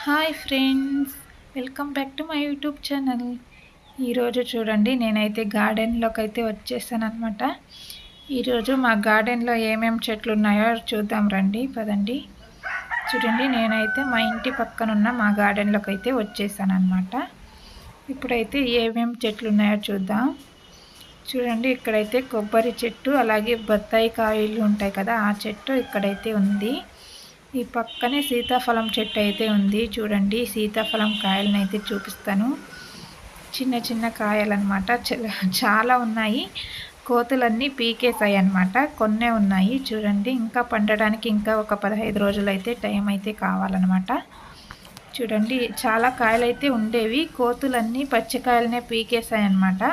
Hi friends, welcome back to my YouTube channel. ఈరోజు చూడండి, నేనైతే గార్డెన్లోకి అయితే వచ్చేసాను అనమాట. ఈరోజు మా గార్డెన్లో ఏమేమి చెట్లు ఉన్నాయో చూద్దాం రండి, పదండి. చూడండి, నేనైతే మా ఇంటి పక్కనున్న మా గార్డెన్లోకి అయితే వచ్చేసాను అనమాట. ఇప్పుడైతే ఏమేమి చెట్లు ఉన్నాయో చూద్దాం. చూడండి, ఇక్కడైతే కొబ్బరి చెట్టు, అలాగే బత్తాయి కాయలు ఉంటాయి కదా, ఆ చెట్టు ఇక్కడైతే ఉంది. ఈ పక్కనే సీతాఫలం చెట్టు అయితే ఉంది. చూడండి, సీతాఫలం కాయలను అయితే చూపిస్తాను. చిన్న చిన్న కాయలు అనమాట, చాలా ఉన్నాయి. కోతులన్నీ పీకేసాయి అనమాట, కొన్నే ఉన్నాయి. చూడండి, ఇంకా పండడానికి ఇంకా ఒక 15 రోజులు అయితే టైం అయితే కావాలన్నమాట. చూడండి, చాలా కాయలు అయితే ఉండేవి, కోతులన్నీ పచ్చికాయలనే పీకేసాయి అనమాట.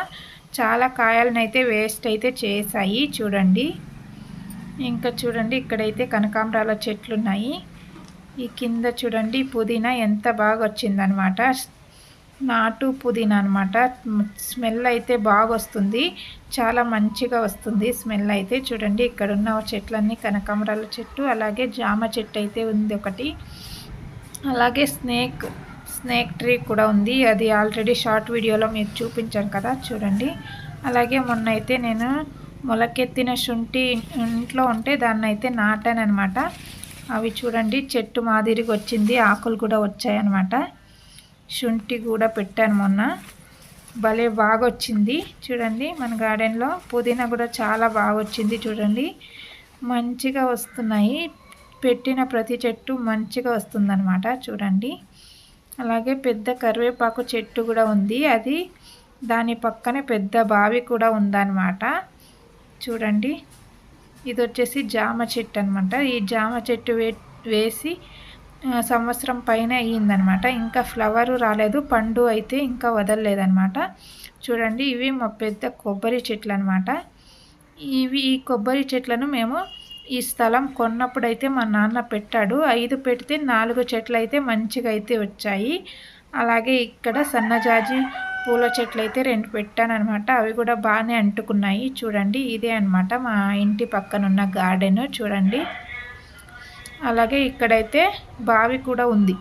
చాలా కాయలనైతే వేస్ట్ అయితే చేసాయి. చూడండి, ఇంకా చూడండి, ఇక్కడైతే కనకాంబరాల చెట్లు ఉన్నాయి. ఈ కింద చూడండి, పుదీనా ఎంత బాగా వచ్చిందనమాట. నాటు పుదీనా అనమాట. స్మెల్ అయితే బాగా వస్తుంది, చాలా మంచిగా వస్తుంది స్మెల్ అయితే. చూడండి, ఇక్కడ ఉన్న చెట్లన్నీ కనకాంబరాల చెట్టు, అలాగే జామ చెట్టు అయితే ఉంది ఒకటి, అలాగే స్నేక్ ట్రీ కూడా ఉంది. అది ఆల్రెడీ షార్ట్ వీడియోలో మీకు చూపించాను కదా, చూడండి. అలాగే మొన్న అయితే నేను మొలకెత్తిన శుంఠి ఇంట్లో ఉంటే దాన్ని అయితే నాటాను అనమాట. అవి చూడండి, చెట్టు మాదిరిగా వచ్చింది, ఆకులు కూడా వచ్చాయన్నమాట. శుంఠి కూడా పెట్టాను మొన్న, భలే బాగా వచ్చింది. చూడండి, మన గార్డెన్లో పుదీనా కూడా చాలా బాగా వచ్చింది. చూడండి, మంచిగా వస్తున్నాయి, పెట్టిన ప్రతి చెట్టు మంచిగా వస్తుందన్నమాట. చూడండి, అలాగే పెద్ద కరివేపాకు చెట్టు కూడా ఉంది, అది దాని పక్కనే పెద్ద బావి కూడా ఉందన్నమాట. చూడండి, ఇది వచ్చేసి జామ చెట్టు అనమాట. ఈ జామ చెట్టు వేసి సంవత్సరం పైన అయ్యిందనమాట. ఇంకా ఫ్లవరు రాలేదు, పండు అయితే ఇంకా వదలలేదనమాట. చూడండి, ఇవి మా పెద్ద కొబ్బరి చెట్లు అనమాట. ఈ కొబ్బరి చెట్లను మేము ఈ స్థలం కొన్నప్పుడైతే మా నాన్న పెట్టాడు. 5 పెడితే 4 చెట్లు అయితే మంచిగా అయితే వచ్చాయి. అలాగే ఇక్కడ సన్నజాజి పూల చెట్లు అయితే 2 పెట్టాను అనమాట, అవి కూడా బాగానే అంటుకున్నాయి. చూడండి, ఇదే అనమాట మా ఇంటి పక్కనున్న గార్డెన్. చూడండి, అలాగే ఇక్కడైతే బావి కూడా ఉంది.